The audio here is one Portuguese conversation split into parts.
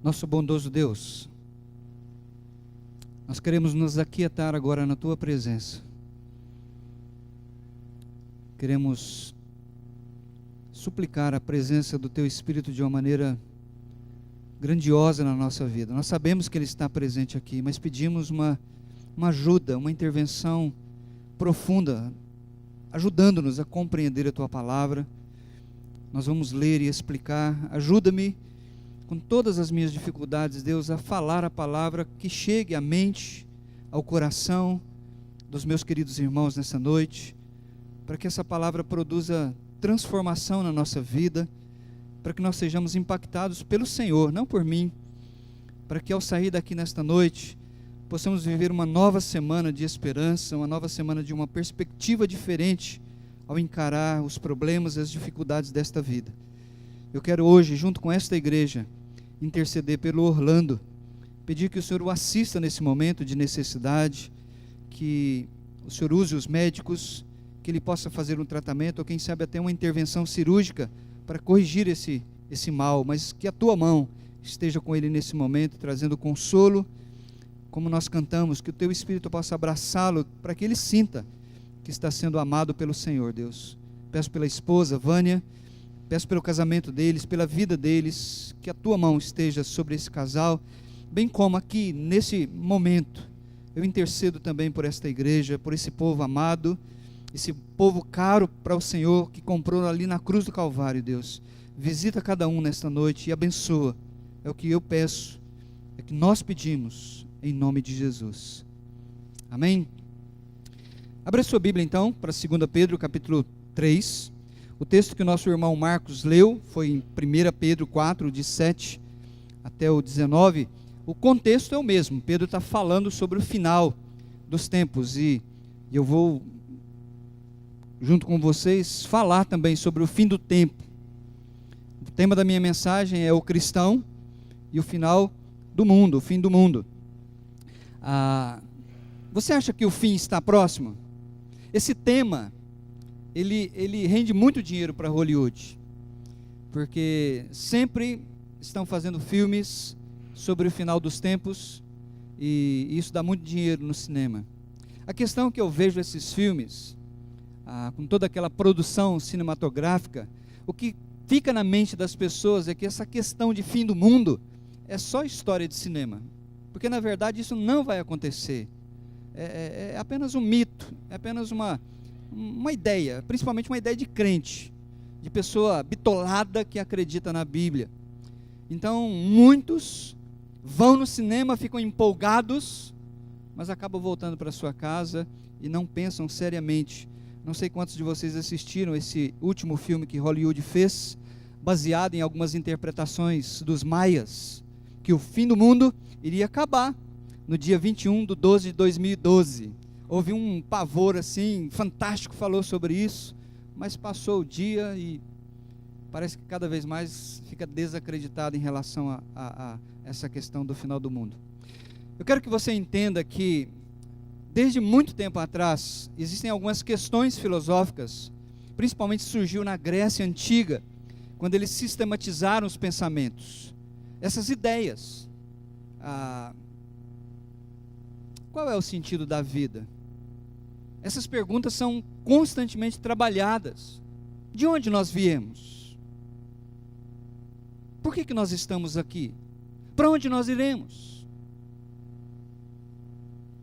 Nosso bondoso Deus, nós queremos nos aquietar agora na Tua presença. Queremos suplicar a presença do Teu Espírito de uma maneira grandiosa na nossa vida. Nós sabemos que Ele está presente aqui, mas pedimos uma ajuda, uma intervenção profunda, ajudando-nos a compreender a Tua palavra. Nós vamos ler e explicar. Ajuda-me com todas as minhas dificuldades, Deus, a falar a palavra que chegue à mente, ao coração dos meus queridos irmãos nessa noite, para que essa palavra produza transformação na nossa vida, para que nós sejamos impactados pelo Senhor, não por mim, para que ao sair daqui nesta noite, possamos viver uma nova semana de esperança, uma nova semana de uma perspectiva diferente, ao encarar os problemas e as dificuldades desta vida. Eu quero hoje, junto com esta igreja, interceder pelo Orlando, pedir que o Senhor o assista nesse momento de necessidade, que o Senhor use os médicos, que ele possa fazer um tratamento, ou quem sabe até uma intervenção cirúrgica, para corrigir esse mal, mas que a Tua mão esteja com ele nesse momento, trazendo consolo, como nós cantamos, que o Teu Espírito possa abraçá-lo, para que ele sinta que está sendo amado pelo Senhor, Deus. Peço pela esposa, Vânia, peço pelo casamento deles, pela vida deles, que a Tua mão esteja sobre esse casal, bem como aqui, nesse momento, eu intercedo também por esta igreja, por esse povo amado, esse povo caro para o Senhor, que comprou ali na cruz do Calvário, Deus. Visita cada um nesta noite e abençoa, é o que eu peço, é o que nós pedimos, em nome de Jesus. Amém? Abra sua Bíblia então, para 2 Pedro, capítulo 3, o texto que o nosso irmão Marcos leu, foi em 1 Pedro 4, de 7 até o 19, o contexto é o mesmo, Pedro está falando sobre o final dos tempos, e eu vou, junto com vocês, falar também sobre o fim do tempo. O tema da minha mensagem é o cristão e o final do mundo, o fim do mundo. Você acha que o fim está próximo? Esse tema, ele rende muito dinheiro para Hollywood, porque sempre estão fazendo filmes sobre o final dos tempos, e isso dá muito dinheiro no cinema. A questão é que eu vejo esses filmes, com toda aquela produção cinematográfica, o que fica na mente das pessoas é que essa questão de fim do mundo é só história de cinema, porque na verdade isso não vai acontecer. É apenas um mito, é apenas uma ideia, principalmente uma ideia de crente, de pessoa bitolada que acredita na Bíblia. Então muitos vão no cinema, ficam empolgados, mas acabam voltando para sua casa e não pensam seriamente. Não sei quantos de vocês assistiram esse último filme que Hollywood fez, baseado em algumas interpretações dos maias, que o fim do mundo iria acabar no dia 21/12/2012. Houve um pavor assim, fantástico, falou sobre isso, mas passou o dia e parece que cada vez mais fica desacreditado em relação a essa questão do final do mundo. Eu quero que você entenda que, desde muito tempo atrás, existem algumas questões filosóficas, principalmente surgiu na Grécia Antiga, quando eles sistematizaram os pensamentos, essas ideias. Qual é o sentido da vida? Essas perguntas são constantemente trabalhadas. De onde nós viemos? Por que nós estamos aqui? Para onde nós iremos?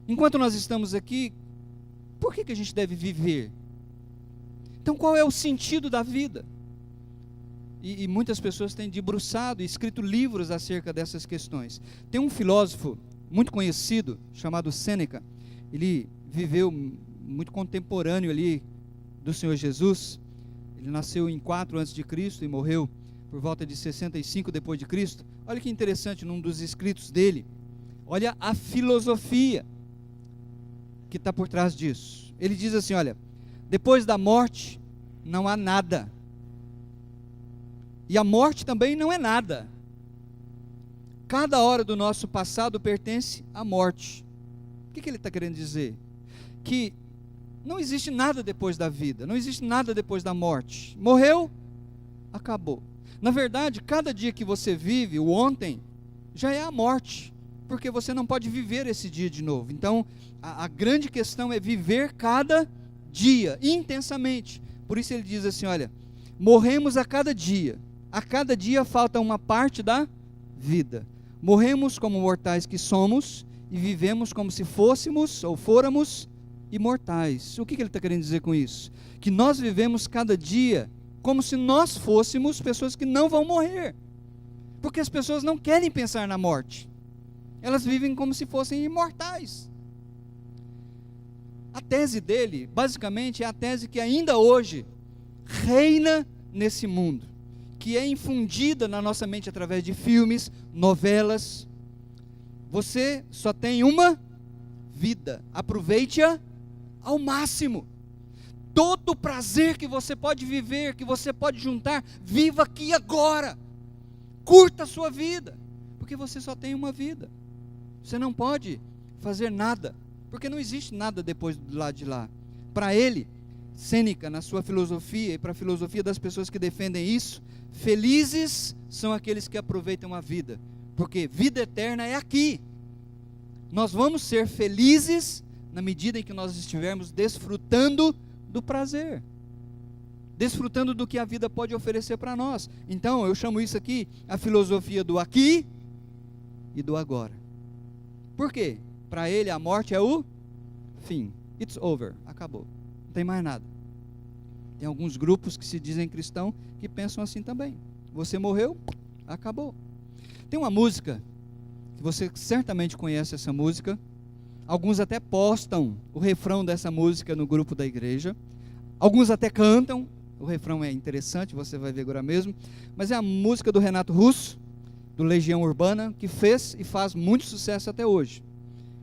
Enquanto nós estamos aqui, por que a gente deve viver? Então, qual é o sentido da vida? E muitas pessoas têm debruçado e escrito livros acerca dessas questões. Tem um filósofo muito conhecido, chamado Sêneca. Ele viveu muito contemporâneo ali do Senhor Jesus. Ele nasceu em 4 a.C. e morreu por volta de 65 depois de Cristo. Olha que interessante, num dos escritos dele, olha a filosofia que está por trás disso. Ele diz assim, olha, depois da morte não há nada, e a morte também não é nada. Cada hora do nosso passado pertence à morte. O que ele está querendo dizer? Que não existe nada depois da vida, não existe nada depois da morte. Morreu, acabou. Na verdade, cada dia que você vive, o ontem, já é a morte, porque você não pode viver esse dia de novo. Então, a grande questão é viver cada dia, intensamente. Por isso ele diz assim, olha, morremos a cada dia falta uma parte da vida. Morremos como mortais que somos, e vivemos como se fôssemos, ou fôramos, imortais. O que ele está querendo dizer com isso? Que nós vivemos cada dia como se nós fôssemos pessoas que não vão morrer, porque as pessoas não querem pensar na morte, elas vivem como se fossem imortais. A tese dele, basicamente, é a tese que ainda hoje reina nesse mundo, que é infundida na nossa mente através de filmes, novelas. Você só tem uma vida, aproveite-a ao máximo. Todo o prazer que você pode viver, que você pode juntar, viva aqui agora. Curta a sua vida, porque você só tem uma vida. Você não pode fazer nada, porque não existe nada depois do lado de lá. Para ele, Sêneca, na sua filosofia, e para a filosofia das pessoas que defendem isso, felizes são aqueles que aproveitam a vida, porque vida eterna é aqui. Nós vamos ser felizes na medida em que nós estivermos desfrutando do prazer, desfrutando do que a vida pode oferecer para nós. Então eu chamo isso aqui a filosofia do aqui e do agora. Por quê? Para ele a morte é o fim. It's over, acabou, não tem mais nada. Tem alguns grupos que se dizem cristão que pensam assim também. Você morreu, acabou. Tem uma música que você certamente conhece essa música. Alguns até postam o refrão dessa música no grupo da igreja. Alguns até cantam. O refrão é interessante, você vai ver agora mesmo. Mas é a música do Renato Russo, do Legião Urbana, que fez e faz muito sucesso até hoje.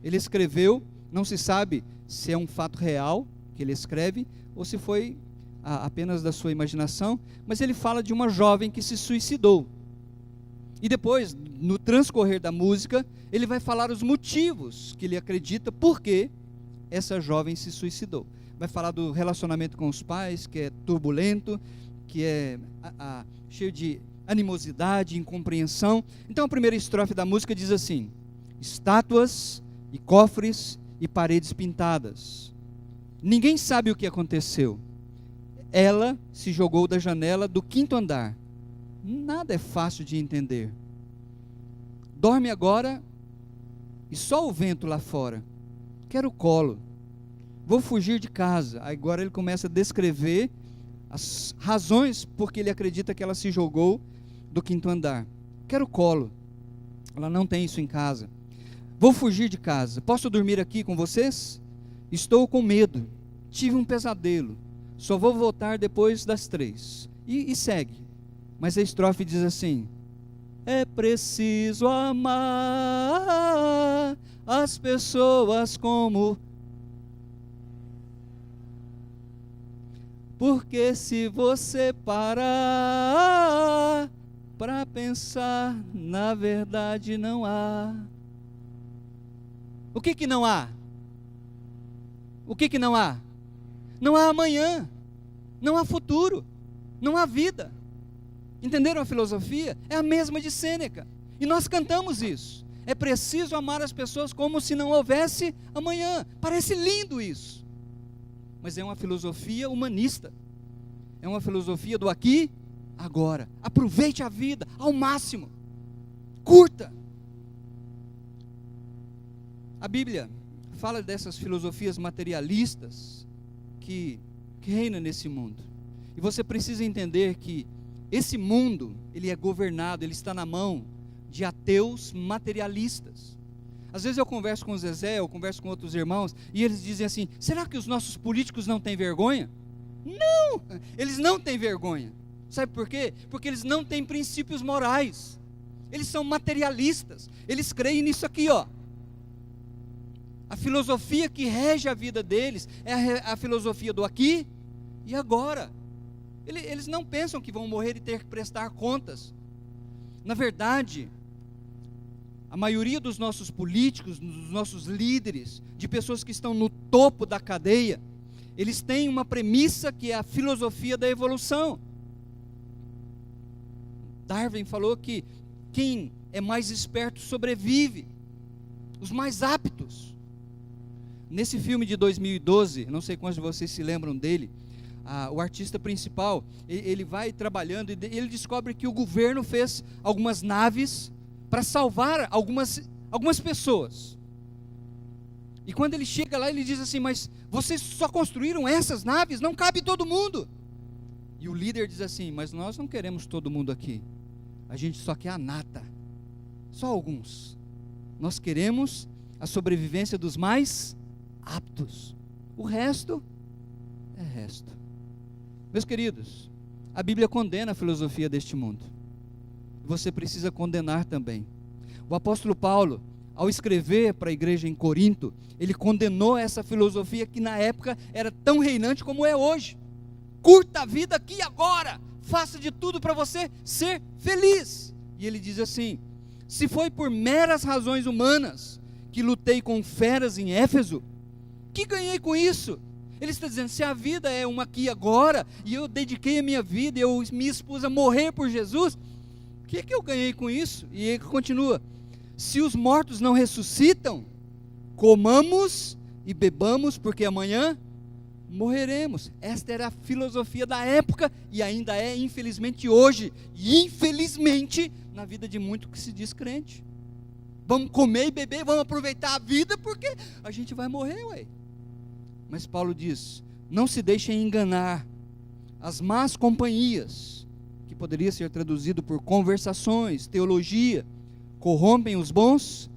Ele escreveu, não se sabe se é um fato real que ele escreve, ou se foi apenas da sua imaginação, mas ele fala de uma jovem que se suicidou. E depois, no transcorrer da música, ele vai falar os motivos que ele acredita por que essa jovem se suicidou. Vai falar do relacionamento com os pais, que é turbulento, que é cheio de animosidade, incompreensão. Então a primeira estrofe da música diz assim: estátuas e cofres e paredes pintadas. Ninguém sabe o que aconteceu. Ela se jogou da janela do 5º andar. Nada é fácil de entender. Dorme agora e só o vento lá fora. Quero colo. Vou fugir de casa. Agora ele começa a descrever as razões por que ele acredita que ela se jogou do 5º andar. Quero colo. Ela não tem isso em casa. Vou fugir de casa. Posso dormir aqui com vocês? Estou com medo. Tive um pesadelo. Só vou voltar depois das 3. E segue. Mas a estrofe diz assim: é preciso amar as pessoas como... Porque se você parar para pensar, na verdade não há. O que que não há? O que que não há? Não há amanhã, não há futuro, não há vida. Entenderam a filosofia? É a mesma de Sêneca. E nós cantamos isso. É preciso amar as pessoas como se não houvesse amanhã. Parece lindo isso. Mas é uma filosofia humanista. É uma filosofia do aqui, agora. Aproveite a vida ao máximo. Curta. A Bíblia fala dessas filosofias materialistas que reinam nesse mundo. E você precisa entender que esse mundo, ele é governado, ele está na mão de ateus materialistas. Às vezes eu converso com o Zezé, eu converso com outros irmãos, e eles dizem assim: será que os nossos políticos não têm vergonha? Não, eles não têm vergonha. Sabe por quê? Porque eles não têm princípios morais. Eles são materialistas. Eles creem nisso aqui, ó. A filosofia que rege a vida deles é a filosofia do aqui e agora. Eles não pensam que vão morrer e ter que prestar contas. Na verdade, a maioria dos nossos políticos, dos nossos líderes, de pessoas que estão no topo da cadeia, eles têm uma premissa que é a filosofia da evolução. Darwin falou que quem é mais esperto sobrevive, os mais aptos. Nesse filme de 2012, não sei quantos de vocês se lembram dele, o artista principal, ele vai trabalhando e ele descobre que o governo fez algumas naves para salvar algumas pessoas. E quando ele chega lá, ele diz assim: mas vocês só construíram essas naves? Não cabe todo mundo. E o líder diz assim: mas nós não queremos todo mundo aqui, a gente só quer a nata, só alguns. Nós queremos a sobrevivência dos mais aptos, o resto é resto. Meus queridos, a Bíblia condena a filosofia deste mundo, você precisa condenar também. O apóstolo Paulo, ao escrever para a igreja em Corinto, ele condenou essa filosofia que na época era tão reinante como é hoje. Curta a vida aqui e agora, faça de tudo para você ser feliz. E ele diz assim: se foi por meras razões humanas que lutei com feras em Éfeso, que ganhei com isso? Ele está dizendo: se a vida é uma aqui e agora, e eu dediquei a minha vida, e eu me expus a morrer por Jesus, o que eu ganhei com isso? E ele continua: se os mortos não ressuscitam, comamos e bebamos, porque amanhã morreremos. Esta era a filosofia da época, e ainda é, infelizmente, hoje, e infelizmente, na vida de muito que se diz crente. Vamos comer e beber, vamos aproveitar a vida, porque a gente vai morrer, ué. Mas Paulo diz: não se deixem enganar, as más companhias, que poderia ser traduzido por conversações, teologia, corrompem os bons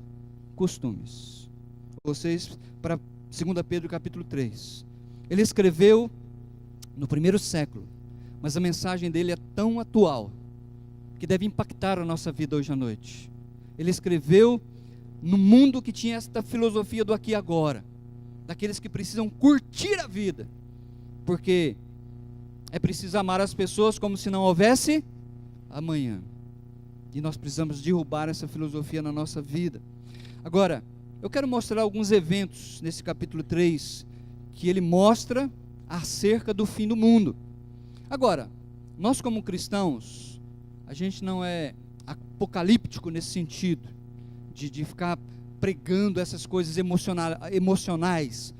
costumes. Vocês, para 2 Pedro capítulo 3, ele escreveu no primeiro século, mas a mensagem dele é tão atual, que deve impactar a nossa vida hoje à noite. Ele escreveu no mundo que tinha esta filosofia do aqui e agora, daqueles que precisam curtir a vida, porque é preciso amar as pessoas como se não houvesse amanhã, e nós precisamos derrubar essa filosofia na nossa vida. Agora, eu quero mostrar alguns eventos nesse capítulo 3, que ele mostra acerca do fim do mundo. Agora, nós como cristãos, a gente não é apocalíptico nesse sentido, de ficar pregando essas coisas emocionais.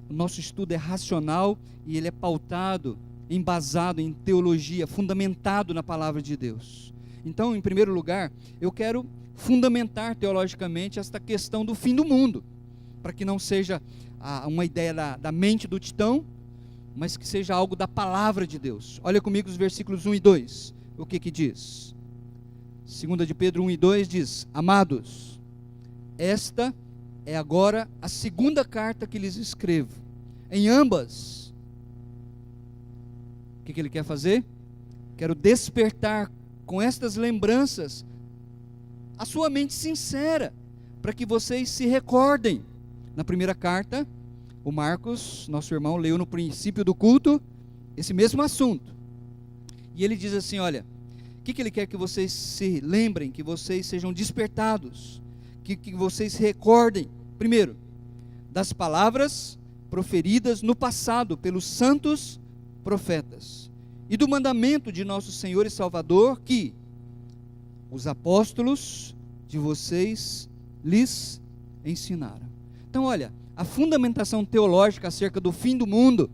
O nosso estudo é racional e ele é pautado, embasado em teologia, fundamentado na palavra de Deus. Então, em primeiro lugar, eu quero fundamentar teologicamente esta questão do fim do mundo, para que não seja uma ideia da mente do titã, mas que seja algo da palavra de Deus. Olha comigo os versículos 1 e 2, o que diz? 2 de Pedro 1 e 2 diz: amados, esta é agora a segunda carta que lhes escrevo. Em ambas, o que ele quer fazer? Quero despertar com estas lembranças a sua mente sincera, para que vocês se recordem. Na primeira carta, o Marcos, nosso irmão, leu no princípio do culto esse mesmo assunto. E ele diz assim: olha, o que ele quer? Que vocês se lembrem, que vocês sejam despertados, que vocês se recordem, primeiro, das palavras proferidas no passado pelos santos profetas, e do mandamento de nosso Senhor e Salvador, que os apóstolos de vocês lhes ensinaram. Então olha, a fundamentação teológica acerca do fim do mundo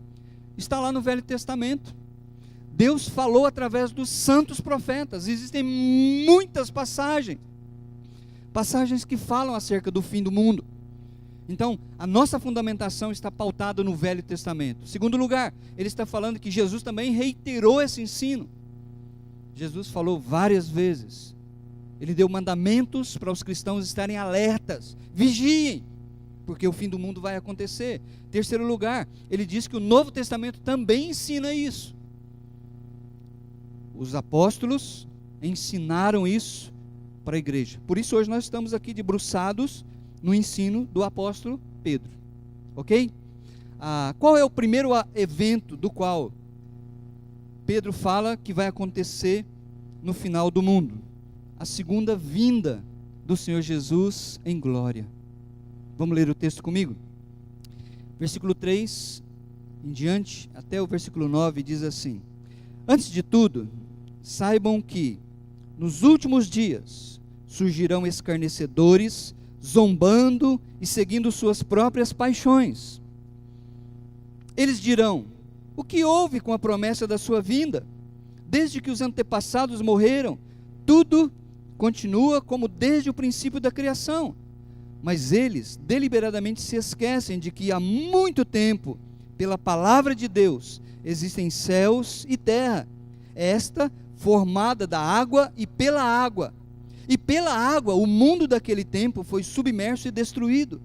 está lá no Velho Testamento. Deus falou através dos santos profetas. Existem muitas passagens que falam acerca do fim do mundo. Então, a nossa fundamentação está pautada no Velho Testamento. Segundo lugar, ele está falando que Jesus também reiterou esse ensino. Jesus falou várias vezes. Ele deu mandamentos para os cristãos estarem alertas, vigiem, porque o fim do mundo vai acontecer. Terceiro lugar, ele diz que o Novo Testamento também ensina isso. Os apóstolos ensinaram isso para a igreja. Por isso hoje nós estamos aqui debruçados no ensino do apóstolo Pedro. Ok? Qual é o primeiro evento do qual Pedro fala que vai acontecer no final do mundo? A segunda vinda do Senhor Jesus em glória. Vamos ler o texto comigo? Versículo 3 em diante, até o versículo 9, diz assim: antes de tudo, saibam que nos últimos dias surgirão escarnecedores, zombando e seguindo suas próprias paixões. Eles dirão: o que houve com a promessa da sua vinda? Desde que os antepassados morreram, tudo continua como desde o princípio da criação. Mas eles deliberadamente se esquecem de que há muito tempo, pela palavra de Deus, existem céus e terra, esta formada da água e pela água. E pela água o mundo daquele tempo foi submerso e destruído.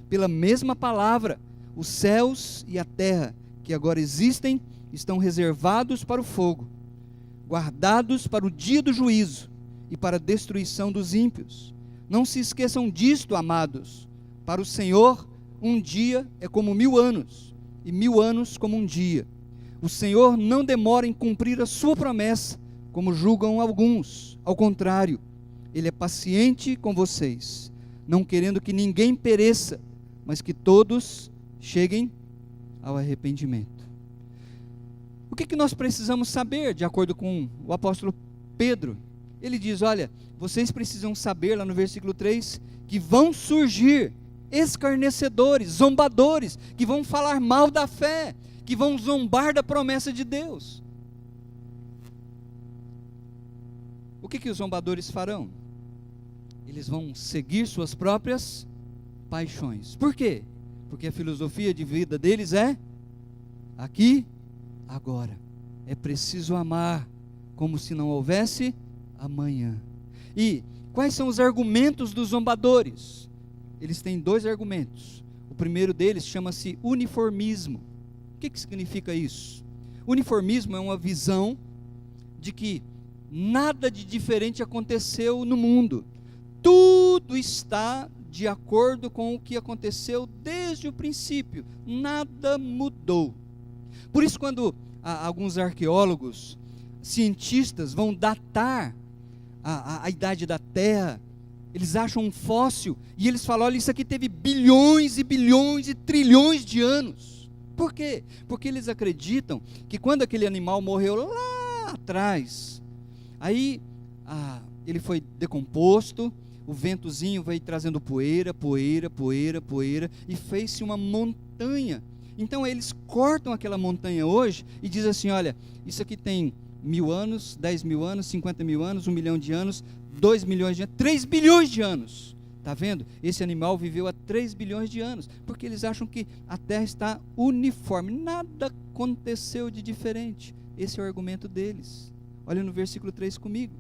Pela mesma palavra, os céus e a terra que agora existem estão reservados para o fogo, guardados para o dia do juízo e para a destruição dos ímpios. Não se esqueçam disto, amados. Para o Senhor, um dia é como 1000 anos, e 1000 anos como um dia. O Senhor não demora em cumprir a sua promessa, como julgam alguns. Ao contrário, Ele é paciente com vocês, não querendo que ninguém pereça, mas que todos cheguem ao arrependimento. O que nós precisamos saber, de acordo com o apóstolo Pedro? Ele diz: olha, vocês precisam saber, lá no versículo 3, que vão surgir escarnecedores, zombadores, que vão falar mal da fé, que vão zombar da promessa de Deus. O que os zombadores farão? Eles vão seguir suas próprias paixões. Por quê? Porque a filosofia de vida deles é aqui, agora. É preciso amar como se não houvesse amanhã. E quais são os argumentos dos zombadores? Eles têm 2 argumentos. O primeiro deles chama-se uniformismo. O que significa isso? Uniformismo é uma visão de que nada de diferente aconteceu no mundo. Tudo está de acordo com o que aconteceu desde o princípio. Nada mudou. Por isso, quando alguns arqueólogos, cientistas vão datar a idade da Terra, eles acham um fóssil e eles falam: olha, isso aqui teve bilhões e bilhões e trilhões de anos. Por quê? Porque eles acreditam que quando aquele animal morreu lá atrás, aí ele foi decomposto, o ventozinho vai trazendo poeira, e fez-se uma montanha. Então eles cortam aquela montanha hoje e dizem assim: olha, isso aqui tem 1000 anos, 10.000 anos, 50.000 anos, 1 milhão de anos, 2 milhões de anos, 3 bilhões de anos. Está vendo? Esse animal viveu há 3 bilhões de anos, porque eles acham que a Terra está uniforme, nada aconteceu de diferente. Esse é o argumento deles. Olha no versículo 3 comigo.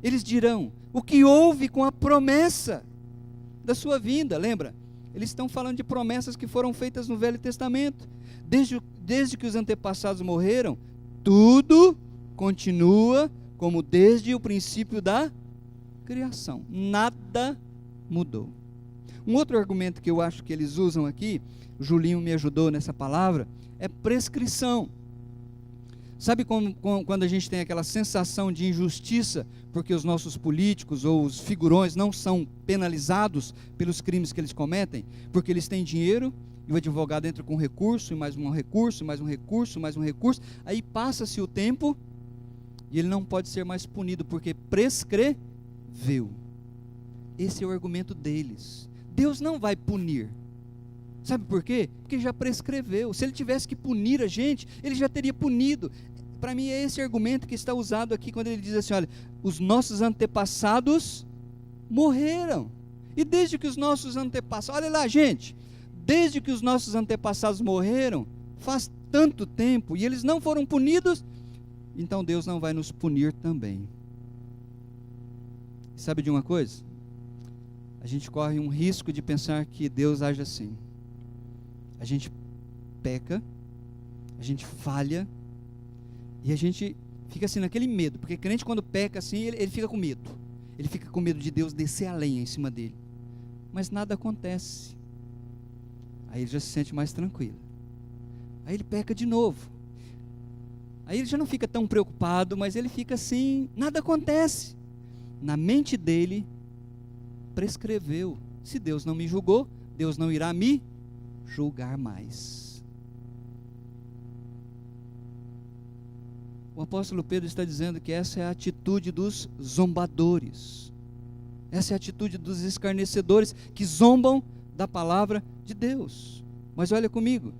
Eles dirão: o que houve com a promessa da sua vinda? Lembra? Eles estão falando de promessas que foram feitas no Velho Testamento. Desde que os antepassados morreram, tudo continua como desde o princípio da criação. Nada mudou. Um outro argumento que eu acho que eles usam aqui, o Julinho me ajudou nessa palavra, é prescrição. Sabe quando a gente tem aquela sensação de injustiça, porque os nossos políticos ou os figurões não são penalizados pelos crimes que eles cometem, porque eles têm dinheiro, e o advogado entra com recurso, e mais um recurso, mais um recurso, mais um recurso, aí passa-se o tempo, e ele não pode ser mais punido, porque prescreveu. Esse é o argumento deles. Deus não vai punir. Sabe por quê? Porque já prescreveu. Se ele tivesse que punir a gente, ele já teria punido. Para mim é esse argumento que está usado aqui, quando ele diz assim: olha, os nossos antepassados morreram. E desde que os nossos antepassados, olha lá, gente, desde que os nossos antepassados morreram, faz tanto tempo, e eles não foram punidos, então Deus não vai nos punir também. Sabe de uma coisa? A gente corre um risco de pensar que Deus age assim. A gente peca, a gente falha, e a gente fica assim naquele medo, porque crente quando peca assim, ele fica com medo. Ele fica com medo de Deus descer a lenha em cima dele. Mas nada acontece. Aí ele já se sente mais tranquilo. Aí ele peca de novo. Aí ele já não fica tão preocupado, mas ele fica assim, nada acontece. Na mente dele, prescreveu: se Deus não me julgou, Deus não irá me julgar mais. O apóstolo Pedro está dizendo que essa é a atitude dos zombadores. Essa é a atitude dos escarnecedores que zombam da palavra de Deus. Mas olha comigo,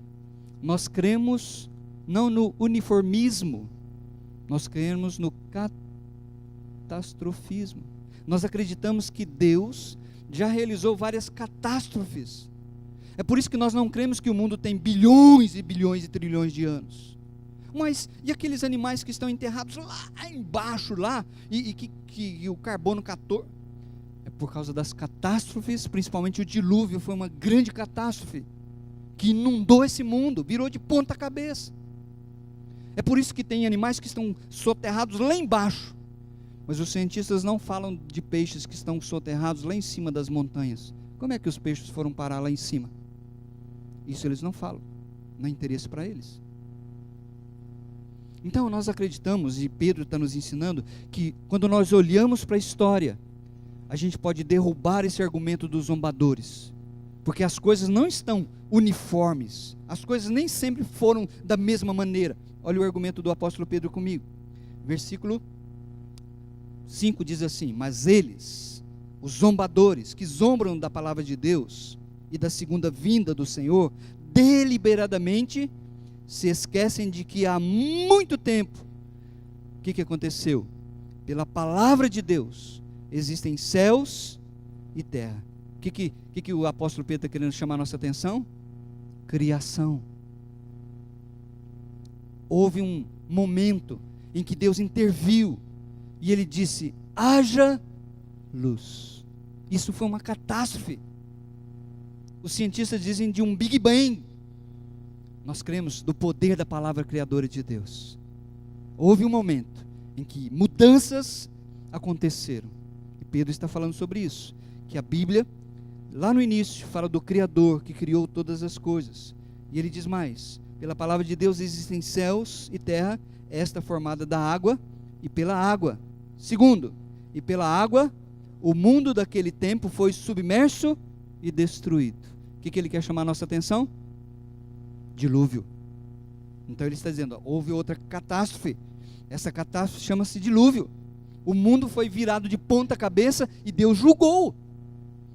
nós cremos não no uniformismo, nós cremos no catastrofismo. Nós acreditamos que Deus já realizou várias catástrofes. É por isso que nós não cremos que o mundo tem bilhões e bilhões e trilhões de anos. Mas e aqueles animais que estão enterrados lá embaixo, lá, e que o carbono 14? É por causa das catástrofes, principalmente o dilúvio foi uma grande catástrofe, que inundou esse mundo, virou de ponta cabeça. É por isso que tem animais que estão soterrados lá embaixo. Mas os cientistas não falam de peixes que estão soterrados lá em cima das montanhas. Como é que os peixes foram parar lá em cima? Isso eles não falam. Não é interesse para eles. Então nós acreditamos, e Pedro está nos ensinando, que quando nós olhamos para a história, a gente pode derrubar esse argumento dos zombadores. Porque as coisas não estão uniformes. As coisas nem sempre foram da mesma maneira. Olha o argumento do apóstolo Pedro comigo. Versículo 5 diz assim: mas eles, os zombadores, que zombram da palavra de Deus e da segunda vinda do Senhor, deliberadamente se esquecem de que há muito tempo, o que aconteceu? Pela palavra de Deus, existem céus e terra. O que o apóstolo Pedro está querendo chamar a nossa atenção? Criação. Houve um momento em que Deus interviu e ele disse: haja luz. Isso foi uma catástrofe. Os cientistas dizem de um Big Bang. Nós cremos no poder da palavra criadora de Deus. Houve um momento em que mudanças aconteceram. E Pedro está falando sobre isso. Que a Bíblia, lá no início, fala do Criador que criou todas as coisas. E ele diz mais: pela palavra de Deus existem céus e terra, esta formada da água e pela água. Segundo, e pela água, o mundo daquele tempo foi submerso e destruído. O que ele quer chamar a nossa atenção? Dilúvio. Então ele está dizendo, houve outra catástrofe. Essa catástrofe chama-se dilúvio. O mundo foi virado de ponta cabeça e Deus julgou.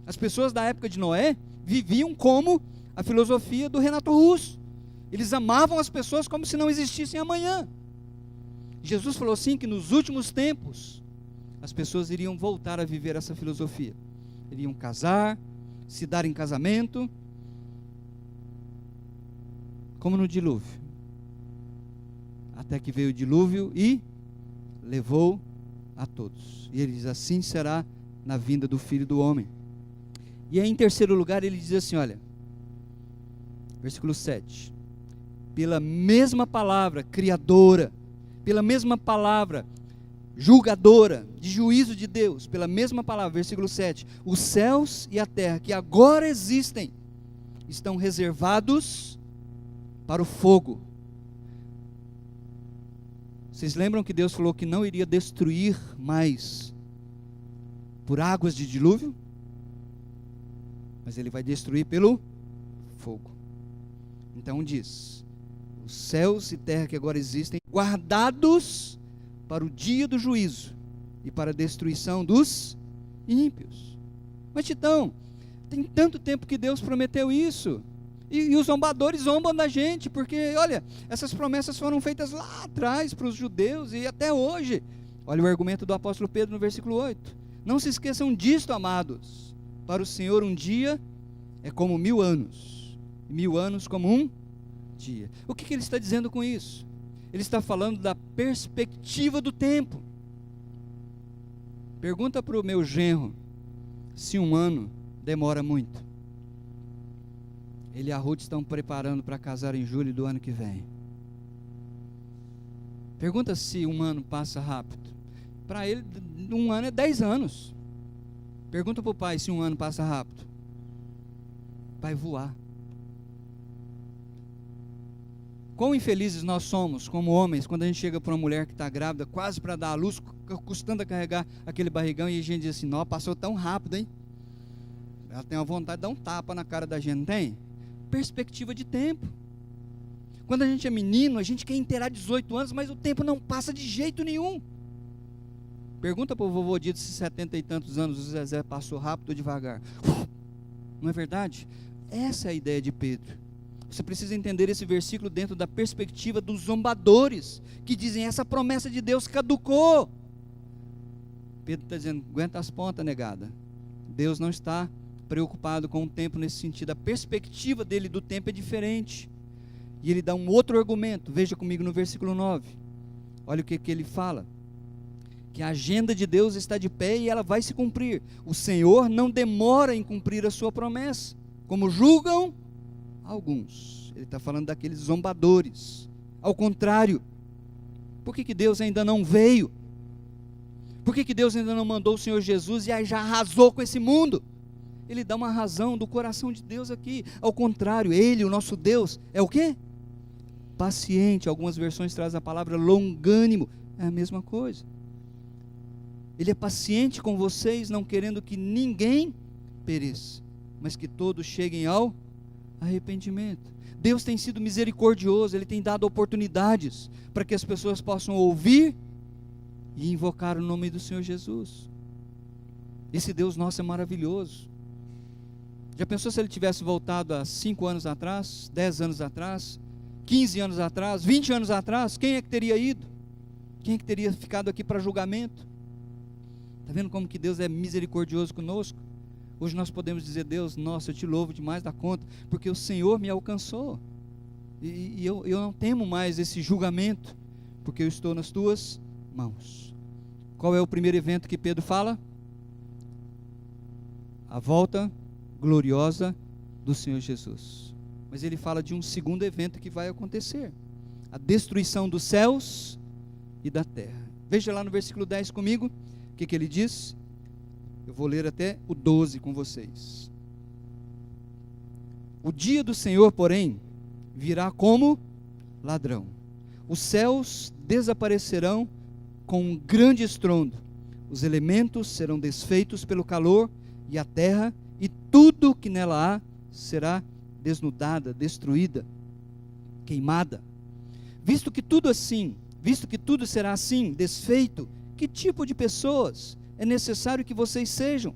As pessoas da época de Noé viviam como a filosofia do Renato Russo. Eles amavam as pessoas como se não existissem amanhã. Jesus falou assim que nos últimos tempos as pessoas iriam voltar a viver essa filosofia. Iriam casar, se dar em casamento, como no dilúvio. Até que veio o dilúvio e levou a todos. E ele diz, assim será na vinda do Filho do Homem. E aí em terceiro lugar ele diz assim, olha, versículo 7, pela mesma palavra criadora, pela mesma palavra julgadora, de juízo de Deus, pela mesma palavra, versículo 7, os céus e a terra que agora existem, estão reservados para o fogo. Vocês lembram que Deus falou que não iria destruir mais por águas de dilúvio? Mas ele vai destruir pelo fogo. Então diz, os céus e terra que agora existem, guardados para o dia do juízo e para a destruição dos ímpios. Mas Titão, tem tanto tempo que Deus prometeu isso, e os zombadores zombam da gente, porque olha, essas promessas foram feitas lá atrás para os judeus e até hoje. Olha o argumento do apóstolo Pedro no versículo 8, não se esqueçam disto, amados, para o Senhor um dia é como 1000 anos, e 1000 anos como um dia. O que ele está dizendo com isso? Ele está falando da perspectiva do tempo. Pergunta para o meu genro se 1 ano demora muito. Ele e a Ruth estão preparando para casar em julho do ano que vem. Pergunta se 1 ano passa rápido. Para ele 1 ano é 10 anos. Pergunta para o pai se 1 ano passa rápido. Vai voar. Quão infelizes nós somos como homens quando a gente chega para uma mulher que está grávida, quase para dar à luz, custando a carregar aquele barrigão, e a gente diz assim, não, passou tão rápido, hein? Ela tem uma vontade de dar um tapa na cara da gente, não tem? Perspectiva de tempo. Quando a gente é menino, a gente quer inteirar 18 anos, mas o tempo não passa de jeito nenhum. Pergunta para o vovô Dito se 70 e tantos anos o Zezé passou rápido ou devagar. Não é verdade? Essa é a ideia de Pedro. Você precisa entender esse versículo dentro da perspectiva dos zombadores, que dizem, essa promessa de Deus caducou. Pedro está dizendo, aguenta as pontas, negada. Deus não está preocupado com o tempo nesse sentido. A perspectiva dele do tempo é diferente. E ele dá um outro argumento. Veja comigo no versículo 9. Olha o que ele fala. Que a agenda de Deus está de pé e ela vai se cumprir. O Senhor não demora em cumprir a sua promessa, como julgam alguns. Ele está falando daqueles zombadores. Ao contrário, por que Deus ainda não veio? Por que Deus ainda não mandou o Senhor Jesus e aí já arrasou com esse mundo? Ele dá uma razão do coração de Deus aqui. Ao contrário, Ele, o nosso Deus, é o quê? Paciente. Algumas versões trazem a palavra longânimo. É a mesma coisa. Ele é paciente com vocês, não querendo que ninguém pereça, mas que todos cheguem ao arrependimento. Deus tem sido misericordioso, Ele tem dado oportunidades para que as pessoas possam ouvir e invocar o nome do Senhor Jesus. Esse Deus nosso é maravilhoso. Já pensou se Ele tivesse voltado há 5 anos atrás, 10 anos atrás, 15 anos atrás, 20 anos atrás? Quem é que teria ido? Quem é que teria ficado aqui para julgamento? Está vendo como que Deus é misericordioso conosco? Hoje nós podemos dizer, Deus, nossa, eu te louvo demais da conta, porque o Senhor me alcançou, e eu não temo mais esse julgamento, porque eu estou nas tuas mãos. Qual é o primeiro evento que Pedro fala? A volta gloriosa do Senhor Jesus. Mas ele fala de um segundo evento que vai acontecer, a destruição dos céus e da terra. Veja lá no versículo 10 comigo, o que ele diz? Eu vou ler até o 12 com vocês. O dia do Senhor, porém, virá como ladrão. Os céus desaparecerão com um grande estrondo. Os elementos serão desfeitos pelo calor, e a terra e tudo que nela há será desnudada, destruída, queimada. Visto que tudo será assim, desfeito, que tipo de pessoas é necessário que vocês sejam?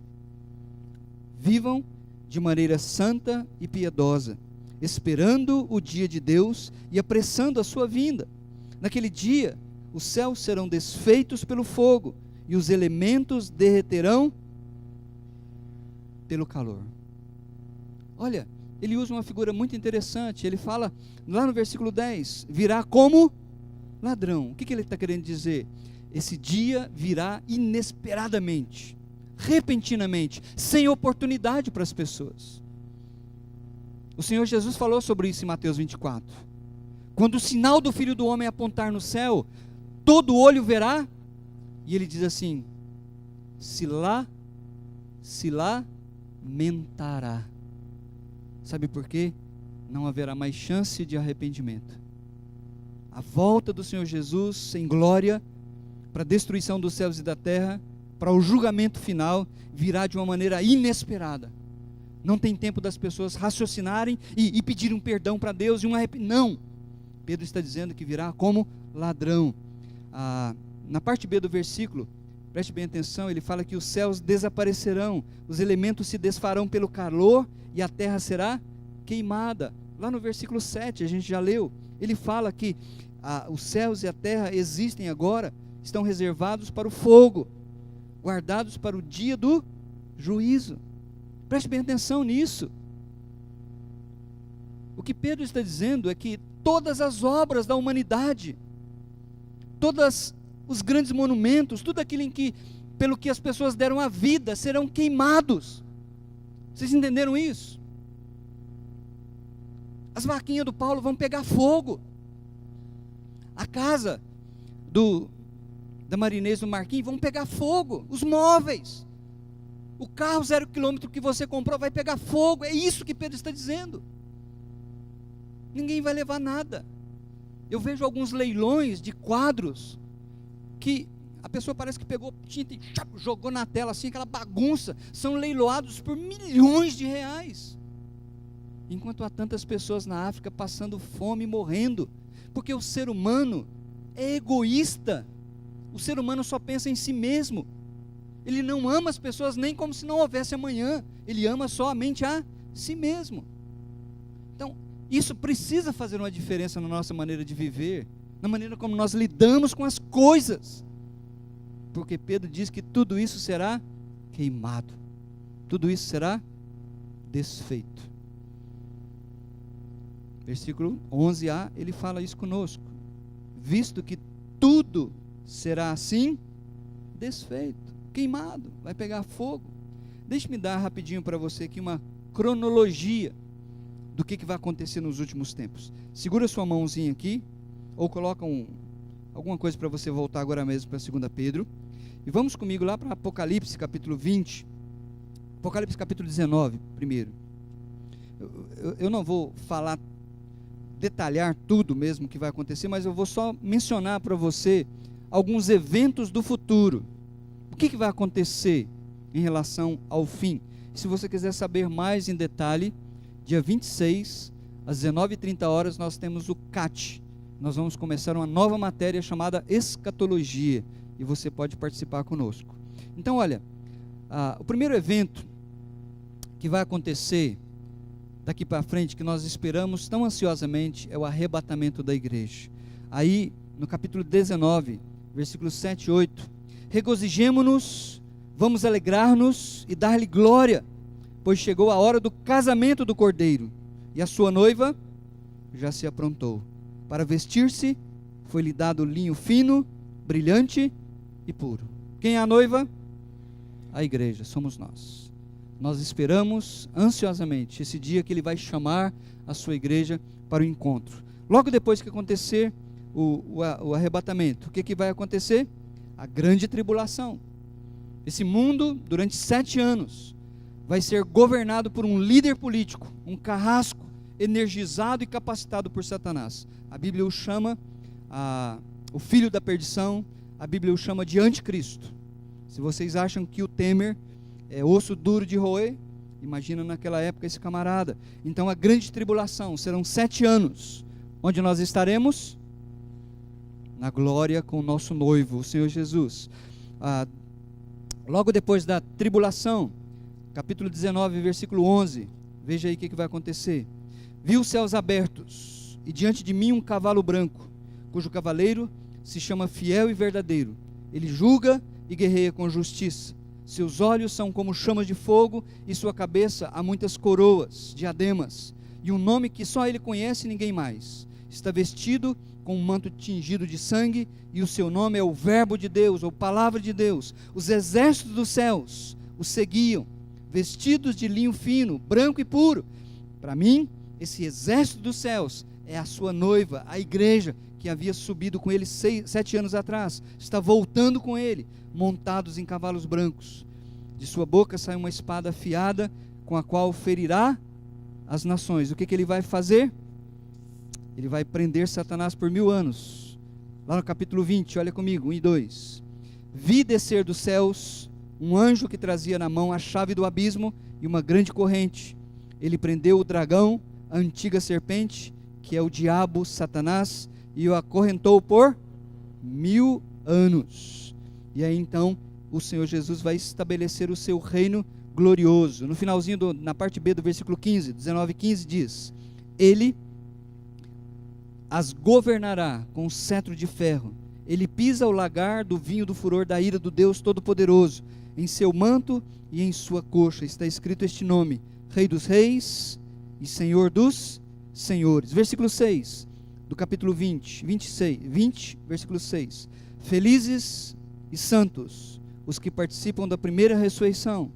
Vivam de maneira santa e piedosa, esperando o dia de Deus e apressando a sua vinda. Naquele dia, os céus serão desfeitos pelo fogo, e os elementos derreterão pelo calor. Olha, ele usa uma figura muito interessante. Ele fala, lá no versículo 10, virá como ladrão. O que ele está querendo dizer? Esse dia virá inesperadamente, repentinamente, sem oportunidade para as pessoas. O Senhor Jesus falou sobre isso em Mateus 24. Quando o sinal do Filho do Homem apontar no céu, todo olho verá, e ele diz assim, se lamentará. Sabe por quê? Não haverá mais chance de arrependimento. A volta do Senhor Jesus em glória, para a destruição dos céus e da terra, para o julgamento final, virá de uma maneira inesperada. Não tem tempo das pessoas raciocinarem e pedirem um perdão para Deus e um arrependimento. Não. Pedro está dizendo que virá como ladrão. Na parte B do versículo, preste bem atenção, ele fala que os céus desaparecerão, os elementos se desfarão pelo calor e a terra será queimada. Lá no versículo 7, a gente já leu, ele fala que os céus e a terra existem agora, estão reservados para o fogo, guardados para o dia do juízo. Preste bem atenção nisso. O que Pedro está dizendo é que todas as obras da humanidade, todos os grandes monumentos, tudo aquilo pelo que as pessoas deram a vida, serão queimados. Vocês entenderam isso? As vaquinhas do Paulo vão pegar fogo. A casa da Marinês do Marquinhos vão pegar fogo. Os móveis, o carro 0 km que você comprou vai pegar fogo. É isso que Pedro está dizendo. Ninguém vai levar nada. Eu vejo alguns leilões de quadros que a pessoa parece que pegou tinta e jogou na tela assim, aquela bagunça. São leiloados por milhões de reais, enquanto há tantas pessoas na África passando fome e morrendo, porque o ser humano é egoísta. O ser humano só pensa em si mesmo. Ele não ama as pessoas nem como se não houvesse amanhã. Ele ama somente a si mesmo. Então, isso precisa fazer uma diferença na nossa maneira de viver, na maneira como nós lidamos com as coisas. Porque Pedro diz que tudo isso será queimado. Tudo isso será desfeito. Versículo 11a, ele fala isso conosco. Visto que tudo será assim desfeito, queimado, vai pegar fogo. Deixe-me dar rapidinho para você aqui uma cronologia do que vai acontecer nos últimos tempos. Segura sua mãozinha aqui, ou coloca alguma coisa para você voltar agora mesmo para 2 Pedro, e vamos comigo lá para Apocalipse capítulo 20, Apocalipse capítulo 19 primeiro. Eu não vou detalhar tudo mesmo que vai acontecer, mas eu vou só mencionar para você alguns eventos do futuro. O que vai acontecer em relação ao fim? Se você quiser saber mais em detalhe, dia 26, às 19h30, nós temos o CAT. Nós vamos começar uma nova matéria chamada Escatologia, e você pode participar conosco. Então, olha, o primeiro evento que vai acontecer daqui para frente, que nós esperamos tão ansiosamente, é o arrebatamento da igreja. Aí, no capítulo 19, versículos 7 e 8, regozijemo-nos, vamos alegrar-nos e dar-lhe glória, pois chegou a hora do casamento do Cordeiro, e a sua noiva já se aprontou. Para vestir-se, foi-lhe dado linho fino, brilhante e puro. Quem é a noiva? A igreja, somos nós. Nós esperamos ansiosamente esse dia que ele vai chamar a sua igreja para o encontro. Logo depois que acontecer o arrebatamento, o que vai acontecer? A grande tribulação. Esse mundo, durante 7 anos, vai ser governado por um líder político, um carrasco, energizado e capacitado por Satanás. A Bíblia o chama o filho da perdição, a Bíblia o chama de anticristo. Se vocês acham que o Temer é osso duro de roer, imagina naquela época esse camarada. Então a grande tribulação, serão 7 anos, onde nós estaremos na glória com o nosso noivo, o Senhor Jesus. Logo depois da tribulação, capítulo 19, versículo 11, veja aí o que vai acontecer. Vi os céus abertos, e diante de mim um cavalo branco, cujo cavaleiro se chama Fiel e Verdadeiro. Ele julga e guerreia com justiça. Seus olhos são como chamas de fogo, e sua cabeça há muitas coroas, diademas, e um nome que só ele conhece e ninguém mais. Está vestido com um manto tingido de sangue, e o seu nome é o Verbo de Deus, ou Palavra de Deus. Os exércitos dos céus o seguiam, vestidos de linho fino, branco e puro. Para mim, esse exército dos céus é a sua noiva, a igreja, que havia subido com ele 7 anos atrás, está voltando com ele, montados em cavalos brancos. De sua boca sai uma espada afiada, com a qual ferirá as nações. O que ele vai fazer? Ele vai prender Satanás por 1000 anos. Lá no capítulo 20, olha comigo, 1 e 2. Vi descer dos céus um anjo que trazia na mão a chave do abismo e uma grande corrente. Ele prendeu o dragão, a antiga serpente, que é o diabo, Satanás, e o acorrentou por 1000 anos. E aí então o Senhor Jesus vai estabelecer o seu reino glorioso. No finalzinho, na parte B do versículo 15, 19:15 diz: Ele as governará com cetro de ferro. Ele pisa o lagar do vinho do furor da ira do Deus Todo-Poderoso. Em seu manto e em sua coxa está escrito este nome: Rei dos Reis e Senhor dos Senhores. Versículo 6 do capítulo 20, versículo 6. Felizes e santos os que participam da primeira ressurreição.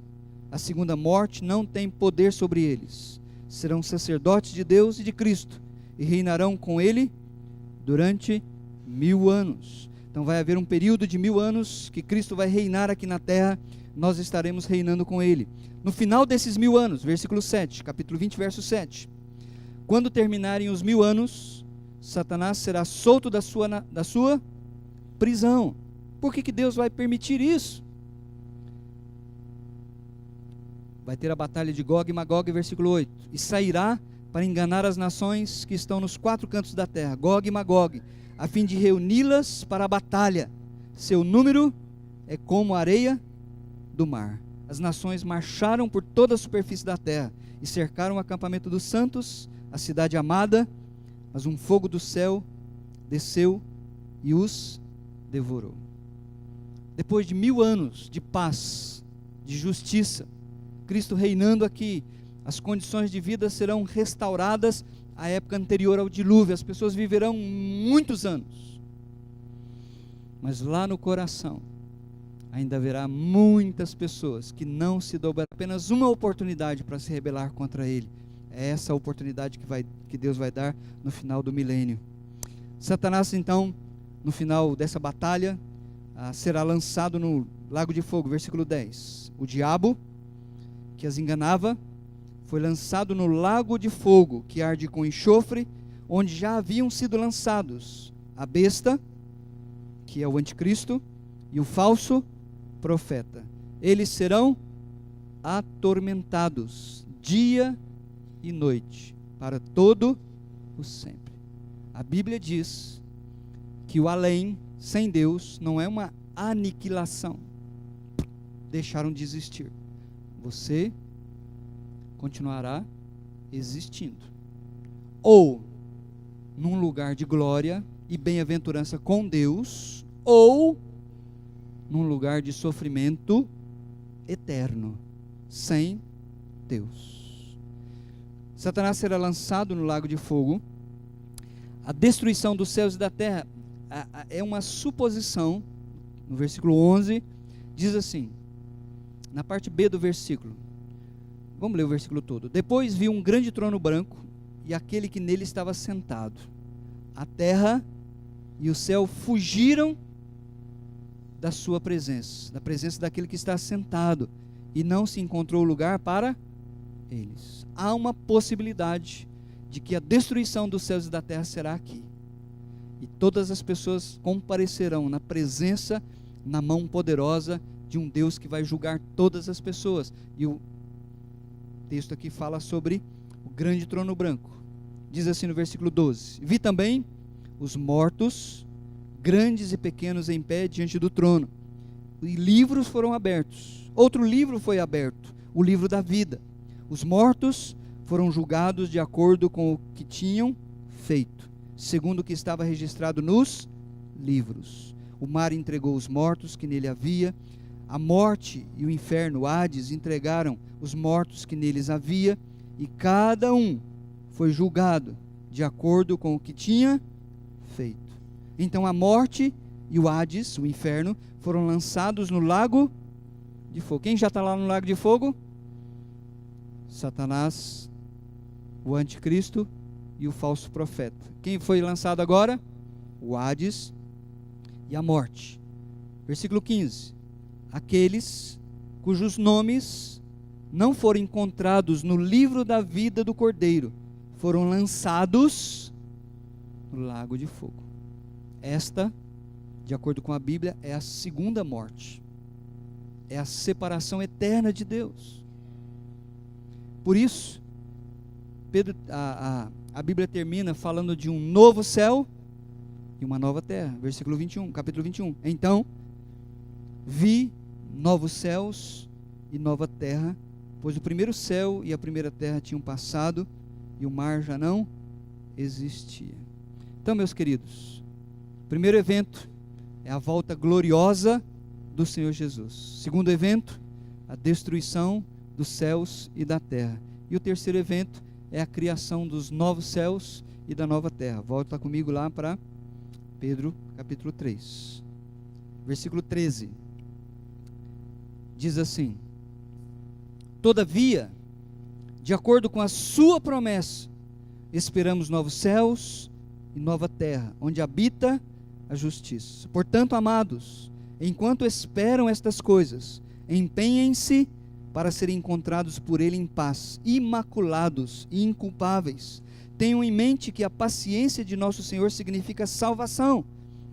A segunda morte não tem poder sobre eles. Serão sacerdotes de Deus e de Cristo, e reinarão com ele durante 1000 anos. Então vai haver um período de 1000 anos que Cristo vai reinar aqui na terra. Nós estaremos reinando com ele. No final desses 1000 anos, versículo 7, capítulo 20, verso 7. Quando terminarem os 1000 anos, Satanás será solto da sua prisão. Por que Deus vai permitir isso? Vai ter a batalha de Gog e Magog, versículo 8. E sairá para enganar as nações que estão nos 4 cantos da terra, Gog e Magog, a fim de reuni-las para a batalha. seu número é como a areia do mar. As nações marcharam por toda a superfície da terra e cercaram o acampamento dos santos, a cidade amada, mas um fogo do céu desceu e os devorou. Depois de 1000 anos de paz, de justiça, Cristo reinando aqui, as condições de vida serão restauradas à época anterior ao dilúvio. As pessoas viverão muitos anos, mas lá no coração ainda haverá muitas pessoas que não se dobrarão. Apenas uma oportunidade para se rebelar contra Ele. É essa a oportunidade que Deus vai dar no final do milênio. Satanás, então, no final dessa batalha, será lançado no lago de fogo. Versículo 10. O diabo, que as enganava, foi lançado no lago de fogo, que arde com enxofre, onde já haviam sido lançados a besta, que é o anticristo, e o falso profeta. Eles serão atormentados dia e noite, para todo o sempre. A Bíblia diz que o além, sem Deus, não é uma aniquilação. Deixaram de existir. Você continuará existindo. Ou num lugar de glória e bem-aventurança com Deus, ou num lugar de sofrimento eterno, sem Deus. Satanás será lançado no lago de fogo. A destruição dos céus e da terra é uma suposição. No versículo 11, diz assim, na parte B do versículo, vamos ler o versículo todo. Depois vi um grande trono branco, e aquele que nele estava sentado. A terra e o céu fugiram da sua presença, da presença daquele que está sentado, e não se encontrou lugar para eles. Há uma possibilidade de que a destruição dos céus e da terra será aqui, e todas as pessoas comparecerão na presença, na mão poderosa de um Deus que vai julgar todas as pessoas. E o texto aqui fala sobre o grande trono branco. Diz assim no versículo 12: vi também os mortos, grandes e pequenos, em pé diante do trono, e livros foram abertos. Outro livro foi aberto, o livro da vida. Os mortos foram julgados de acordo com o que tinham feito, segundo o que estava registrado nos livros. O mar entregou os mortos que nele havia, a morte e o inferno, o Hades, entregaram os mortos que neles havia, e cada um foi julgado de acordo com o que tinha feito. Então a morte e o Hades, o inferno, foram lançados no lago de fogo. Quem já está lá no lago de fogo? Satanás, o anticristo e o falso profeta. Quem foi lançado agora? O Hades e a morte. Versículo 15. Aqueles cujos nomes não foram encontrados no livro da vida do Cordeiro foram lançados no lago de fogo. Esta, de acordo com a Bíblia, é a segunda morte. É a separação eterna de Deus. Por isso, a Bíblia termina falando de um novo céu e uma nova terra. Versículo 21, capítulo 21. Então, vi novos céus e nova terra, pois o primeiro céu e a primeira terra tinham passado e o mar já não existia. Então, meus queridos, o primeiro evento é a volta gloriosa do Senhor Jesus. Segundo evento, a destruição dos céus e da terra. E o terceiro evento é a criação dos novos céus e da nova terra. Volta comigo lá para Pedro, capítulo 3. Versículo 13. Diz assim: todavia, de acordo com a sua promessa, esperamos novos céus e nova terra, onde habita a justiça. Portanto, amados, enquanto esperam estas coisas, empenhem-se para serem encontrados por Ele em paz, imaculados e inculpáveis. Tenham em mente que a paciência de nosso Senhor significa salvação,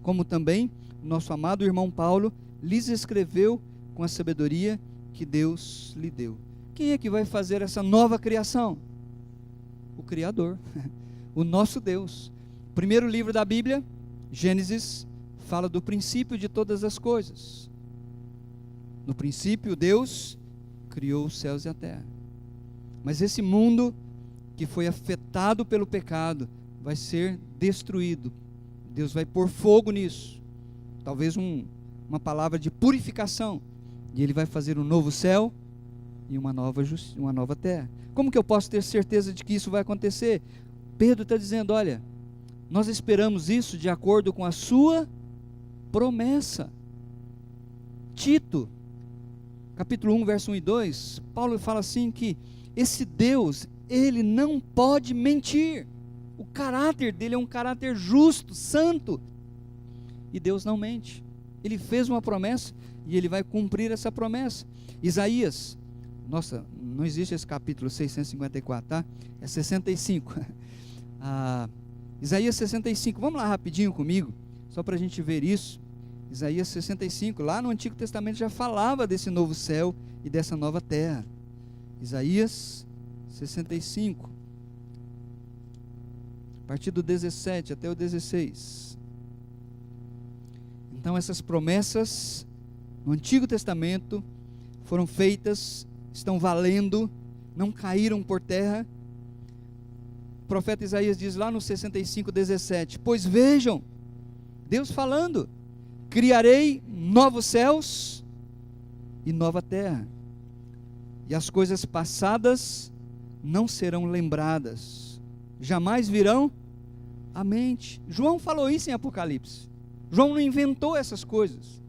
como também nosso amado irmão Paulo lhes escreveu com a sabedoria que Deus lhe deu. Quem é que vai fazer essa nova criação? O Criador, o nosso Deus. Primeiro livro da Bíblia, Gênesis, fala do princípio de todas as coisas. No princípio, Deus criou os céus e a terra. Mas esse mundo que foi afetado pelo pecado vai ser destruído. Deus vai pôr fogo nisso. Talvez uma palavra de purificação. E Ele vai fazer um novo céu e uma nova terra. Como que eu posso ter certeza de que isso vai acontecer? Pedro está dizendo, olha, nós esperamos isso de acordo com a sua promessa. Tito, capítulo 1, verso 1 e 2, Paulo fala assim que esse Deus, Ele não pode mentir. O caráter dele é um caráter justo, santo. E Deus não mente. Ele fez uma promessa e Ele vai cumprir essa promessa. Isaías, nossa, não existe esse capítulo 654, tá? É 65. Isaías 65, vamos lá rapidinho comigo, só para a gente ver isso. Isaías 65, lá no Antigo Testamento já falava desse novo céu e dessa nova terra. Isaías 65, a partir do 17 até o 16. Então essas promessas no Antigo Testamento foram feitas, estão valendo, não caíram por terra. O profeta Isaías diz lá no 65, 17, pois vejam, Deus falando, criarei novos céus e nova terra, e as coisas passadas não serão lembradas, jamais virão à mente. João falou isso em Apocalipse. João não inventou essas coisas.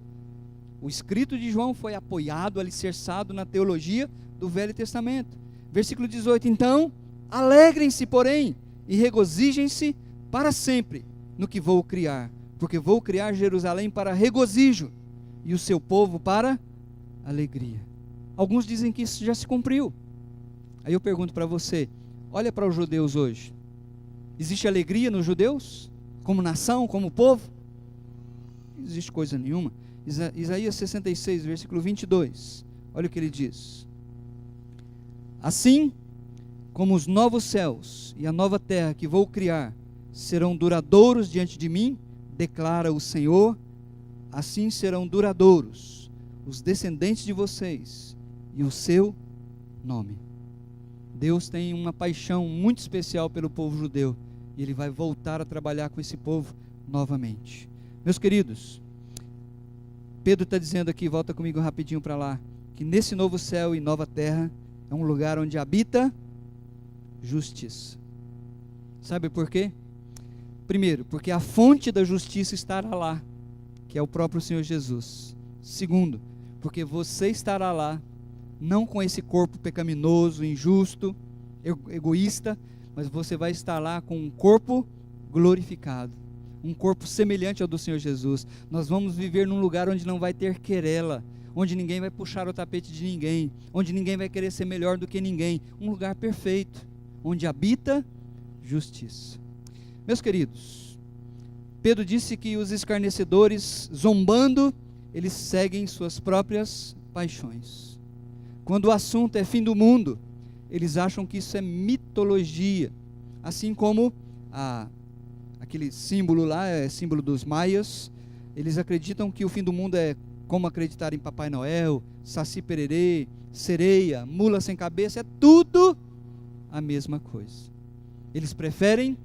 O escrito de João foi apoiado, alicerçado na teologia do Velho Testamento. Versículo 18, então, alegrem-se, porém, e regozijem-se para sempre no que vou criar, porque vou criar Jerusalém para regozijo, e o seu povo para alegria. Alguns dizem que isso já se cumpriu. Aí eu pergunto para você, olha para os judeus hoje, existe alegria nos judeus? Como nação, como povo? Não existe coisa nenhuma. Isaías 66, versículo 22, olha o que ele diz: assim como os novos céus e a nova terra que vou criar serão duradouros diante de mim, declara o Senhor, assim serão duradouros os descendentes de vocês e o seu nome. Deus tem uma paixão muito especial pelo povo judeu, e Ele vai voltar a trabalhar com esse povo novamente. Meus queridos, Pedro está dizendo aqui, volta comigo rapidinho para lá, que nesse novo céu e nova terra é um lugar onde habita justiça. Sabe por quê? Primeiro, porque a fonte da justiça estará lá, que é o próprio Senhor Jesus. Segundo, porque você estará lá, não com esse corpo pecaminoso, injusto, egoísta, mas você vai estar lá com um corpo glorificado, um corpo semelhante ao do Senhor Jesus. Nós vamos viver num lugar onde não vai ter querela, onde ninguém vai puxar o tapete de ninguém, onde ninguém vai querer ser melhor do que ninguém, um lugar perfeito, onde habita justiça. Meus queridos, Pedro disse que os escarnecedores, zombando, eles seguem suas próprias paixões. Quando o assunto é fim do mundo, eles acham que isso é mitologia, assim como aquele símbolo lá, é símbolo dos maias. Eles acreditam que o fim do mundo é como acreditar em Papai Noel, Saci Pererê, sereia, mula sem cabeça, é tudo a mesma coisa. Eles preferem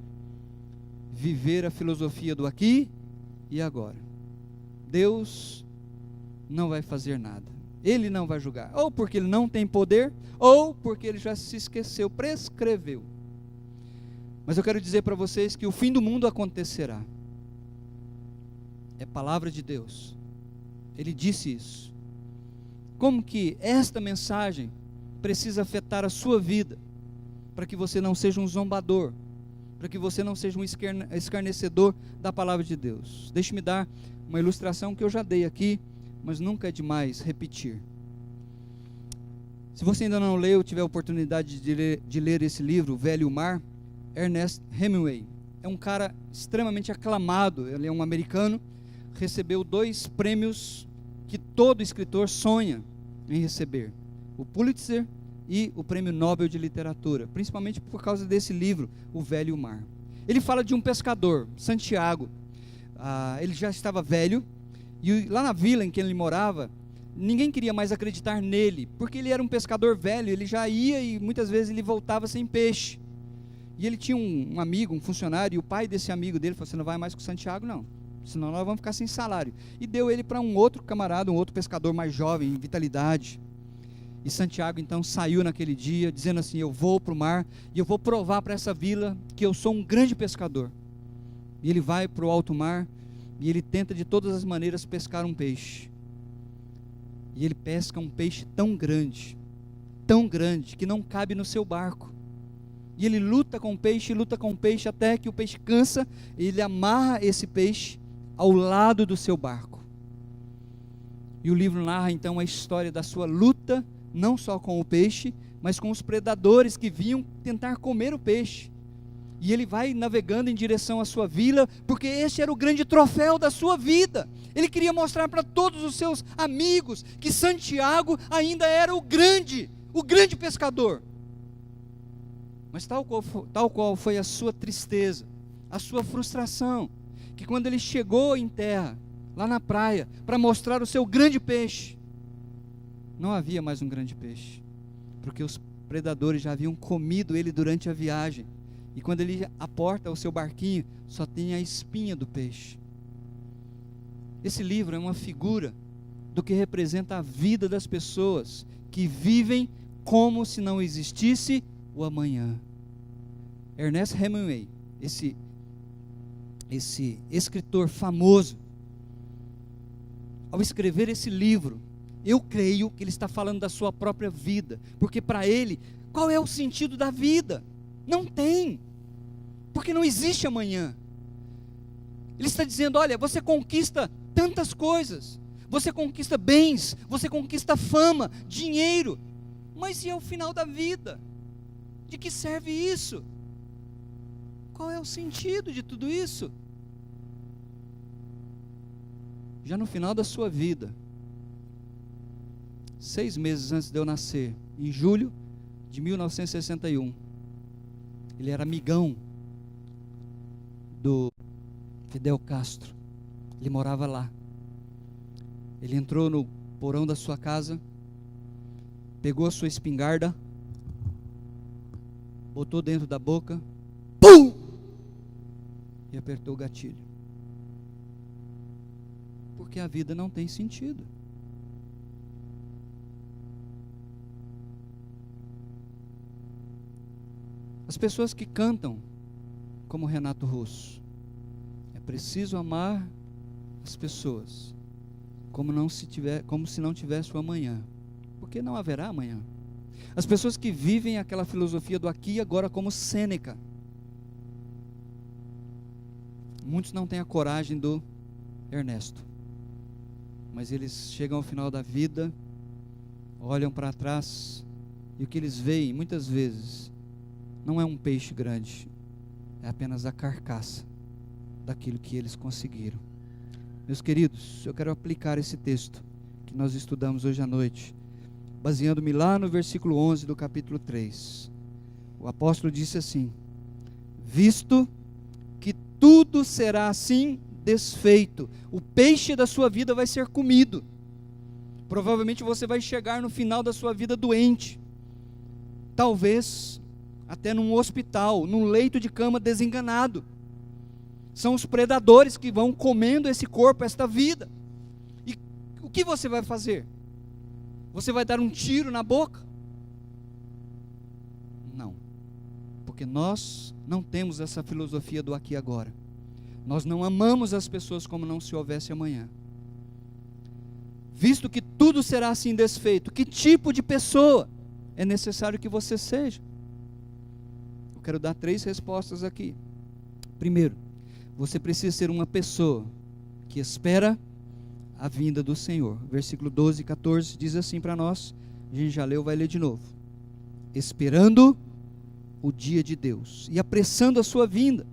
viver a filosofia do aqui e agora. Deus não vai fazer nada, Ele não vai julgar, ou porque Ele não tem poder, ou porque Ele já se esqueceu, prescreveu. Mas eu quero dizer para vocês que o fim do mundo acontecerá. É palavra de Deus, Ele disse isso. Como que esta mensagem precisa afetar a sua vida, para que você não seja um zombador, para que você não seja um escarnecedor da palavra de Deus? Deixe-me dar uma ilustração que eu já dei aqui, mas nunca é demais repetir. Se você ainda não leu, tiver a oportunidade de ler esse livro, O Velho Mar, Ernest Hemingway, é um cara extremamente aclamado, ele é um americano, recebeu 2 prêmios que todo escritor sonha em receber, o Pulitzer e o Prêmio Nobel de Literatura, principalmente por causa desse livro, O Velho Mar. Ele fala de um pescador, Santiago. ele já estava velho, e lá na vila em que ele morava, ninguém queria mais acreditar nele, porque ele era um pescador velho, ele já ia e muitas vezes ele voltava sem peixe. E ele tinha um amigo, um funcionário, e o pai desse amigo dele falou: você não vai mais com o Santiago não, senão nós vamos ficar sem salário. E deu ele para um outro camarada, um outro pescador mais jovem, em vitalidade. E Santiago então saiu naquele dia, dizendo assim: eu vou para o mar, e eu vou provar para essa vila que eu sou um grande pescador. E ele vai para o alto mar, e ele tenta de todas as maneiras pescar um peixe. E ele pesca um peixe tão grande, que não cabe no seu barco. E ele luta com o peixe, até que o peixe cansa, e ele amarra esse peixe ao lado do seu barco. E o livro narra então a história da sua luta, não só com o peixe, mas com os predadores que vinham tentar comer o peixe. E ele vai navegando em direção à sua vila, porque este era o grande troféu da sua vida. Ele queria mostrar para todos os seus amigos que Santiago ainda era o grande pescador. Mas tal qual foi a sua tristeza, a sua frustração, que quando ele chegou em terra, lá na praia, para mostrar o seu grande peixe, não havia mais um grande peixe, porque os predadores já haviam comido ele durante a viagem. E quando ele aporta o seu barquinho, só tem a espinha do peixe. Esse livro é uma figura do que representa a vida das pessoas que vivem como se não existisse o amanhã. Ernest Hemingway, esse escritor famoso, ao escrever esse livro, eu creio que ele está falando da sua própria vida, porque para ele, qual é o sentido da vida? Não tem, porque não existe amanhã. Ele está dizendo: olha, você conquista tantas coisas, você conquista bens, você conquista fama, dinheiro, mas e ao final da vida? De que serve isso? Qual é o sentido de tudo isso? Já no final da sua vida, 6 meses antes de eu nascer, em julho de 1961, ele era amigão do Fidel Castro, ele morava lá. Ele entrou no porão da sua casa, pegou a sua espingarda, botou dentro da boca, pum! E apertou o gatilho. Porque a vida não tem sentido. As pessoas que cantam como Renato Russo: é preciso amar as pessoas como se não tivesse o amanhã, porque não haverá amanhã. As pessoas que vivem aquela filosofia do aqui e agora, como Sêneca. Muitos não têm a coragem do Ernesto, mas eles chegam ao final da vida, olham para trás, e o que eles veem muitas vezes não é um peixe grande, é apenas a carcaça daquilo que eles conseguiram. Meus queridos, eu quero aplicar esse texto que nós estudamos hoje à noite, baseando-me lá no versículo 11 do capítulo 3. O apóstolo disse assim: visto que tudo será assim desfeito, o peixe da sua vida vai ser comido. Provavelmente você vai chegar no final da sua vida doente, talvez até num hospital, num leito de cama, desenganado. São os predadores que vão comendo esse corpo, esta vida. E o que você vai fazer? Você vai dar um tiro na boca? Não, porque nós não temos essa filosofia do aqui e agora. Nós não amamos as pessoas como não se houvesse amanhã. Visto que tudo será assim desfeito, que tipo de pessoa é necessário que você seja? Eu quero dar 3 respostas aqui. Primeiro, você precisa ser uma pessoa que espera a vinda do Senhor. Versículo 12 e 14 diz assim para nós, a gente já leu, vai ler de novo: esperando o dia de Deus e apressando a sua vinda.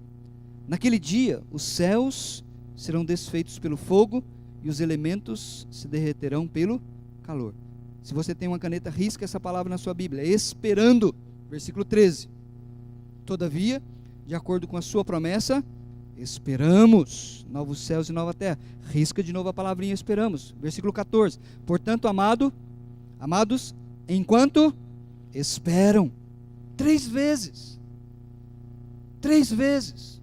Naquele dia, os céus serão desfeitos pelo fogo e os elementos se derreterão pelo calor. Se você tem uma caneta, risca essa palavra na sua Bíblia: esperando. Versículo 13: todavia, de acordo com a sua promessa, esperamos novos céus e nova terra. Risca de novo a palavrinha esperamos. Versículo 14. Portanto, amados, enquanto esperam. 3 vezes. 3 vezes.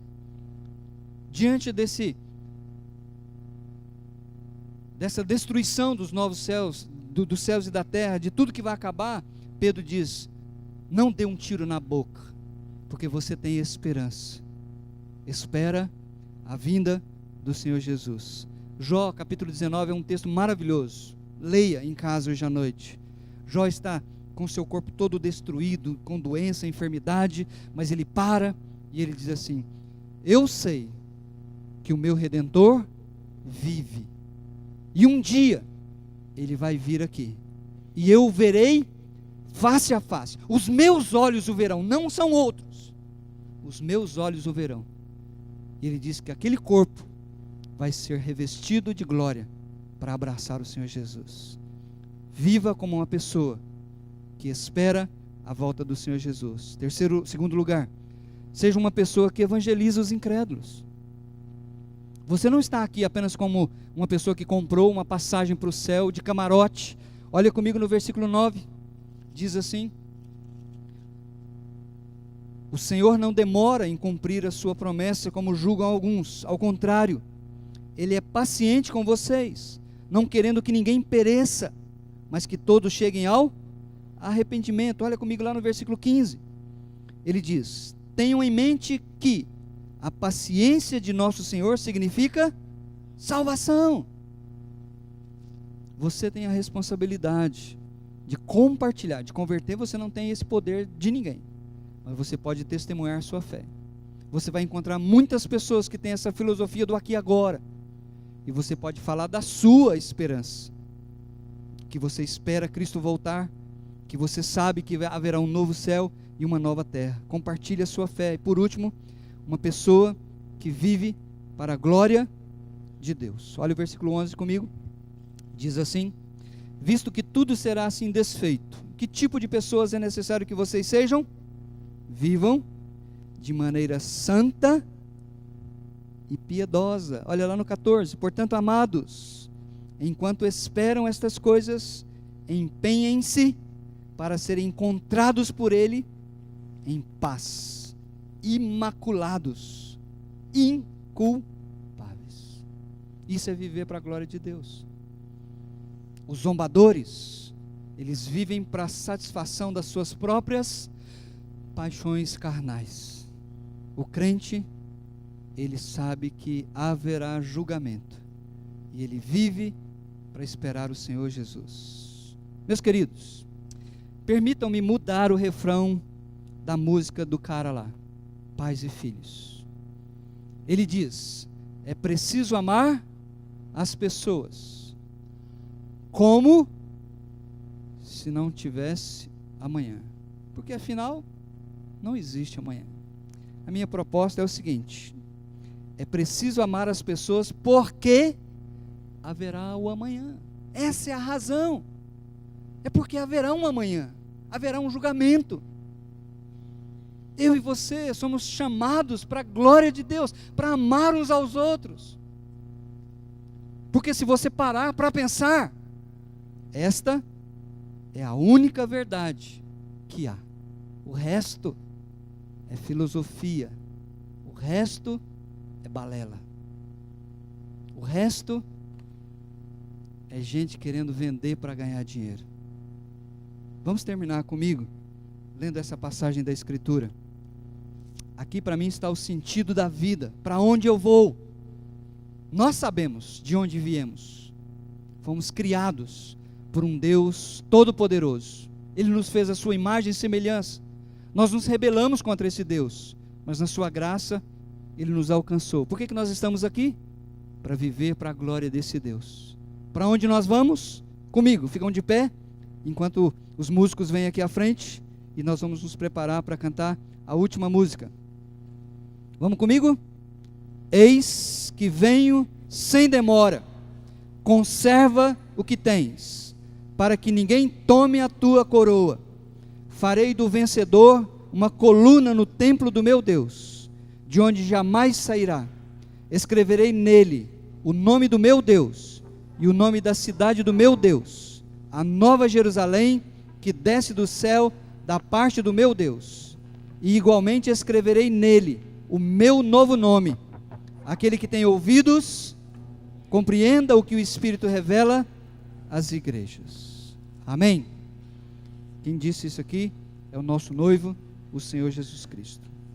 Diante dessa destruição dos novos céus, dos céus e da terra, de tudo que vai acabar, Pedro diz: não dê um tiro na boca, porque você tem esperança. Espera a vinda do Senhor Jesus. Jó capítulo 19 é um texto maravilhoso. Leia em casa hoje à noite. Jó está com seu corpo todo destruído, com doença, enfermidade, mas ele para e ele diz assim: eu sei que o meu Redentor vive, e um dia ele vai vir aqui, e eu o verei face a face. Os meus olhos o verão, não são outros. Os meus olhos o verão. E ele diz que aquele corpo vai ser revestido de glória para abraçar o Senhor Jesus. Viva como uma pessoa que espera a volta do Senhor Jesus. Segundo lugar, seja uma pessoa que evangeliza os incrédulos. Você não está aqui apenas como uma pessoa que comprou uma passagem para o céu de camarote. Olha comigo no versículo 9, diz assim: o Senhor não demora em cumprir a sua promessa, como julgam alguns. Ao contrário, Ele é paciente com vocês, não querendo que ninguém pereça, mas que todos cheguem ao arrependimento. Olha comigo lá no versículo 15. Ele diz: tenham em mente que a paciência de nosso Senhor significa salvação. Você tem a responsabilidade de compartilhar, de converter. Você não tem esse poder de ninguém, mas você pode testemunhar sua fé. Você vai encontrar muitas pessoas que têm essa filosofia do aqui e agora, e você pode falar da sua esperança, que você espera Cristo voltar, que você sabe que haverá um novo céu e uma nova terra. Compartilhe a sua fé. E por último, uma pessoa que vive para a glória de Deus. Olha o versículo 11 comigo. Diz assim: visto que tudo será assim desfeito, que tipo de pessoas é necessário que vocês sejam? Vivam de maneira santa e piedosa. Olha lá no 14. Portanto, amados, enquanto esperam estas coisas, empenhem-se para serem encontrados por Ele em paz, imaculados, inculpáveis. Isso é viver para a glória de Deus. Os zombadores, eles vivem para a satisfação das suas próprias paixões carnais. O crente, ele sabe que haverá julgamento, e ele vive para esperar o Senhor Jesus. Meus queridos, permitam-me mudar o refrão da música do cara lá, Pais e Filhos. Ele diz: é preciso amar as pessoas como se não tivesse amanhã, porque afinal não existe amanhã. A minha proposta é o seguinte: é preciso amar as pessoas porque haverá o amanhã. Essa é a razão. É porque haverá um amanhã, haverá um julgamento. Eu e você somos chamados para a glória de Deus, para amar uns aos outros. Porque se você parar para pensar, esta é a única verdade que há. O resto é filosofia, o resto é balela, o resto é gente querendo vender para ganhar dinheiro. Vamos terminar comigo lendo essa passagem da Escritura. Aqui para mim está o sentido da vida, para onde eu vou. Nós sabemos de onde viemos. Fomos criados por um Deus todo-poderoso. Ele nos fez a sua imagem e semelhança. Nós nos rebelamos contra esse Deus, mas na sua graça Ele nos alcançou. Por que nós estamos aqui? Para viver para a glória desse Deus. Para onde nós vamos? Comigo, ficam de pé, enquanto os músicos vêm aqui à frente, e nós vamos nos preparar para cantar a última música. Vamos comigo? Eis que venho sem demora, conserva o que tens, para que ninguém tome a tua coroa. Farei do vencedor uma coluna no templo do meu Deus, de onde jamais sairá. escreverei nele o nome do meu Deus e o nome da cidade do meu Deus, a nova Jerusalém que desce do céu da parte do meu Deus, e igualmente escreverei nele o meu novo nome. Aquele que tem ouvidos, compreenda o que o Espírito revela às igrejas. Amém? Quem disse isso aqui é o nosso noivo, o Senhor Jesus Cristo.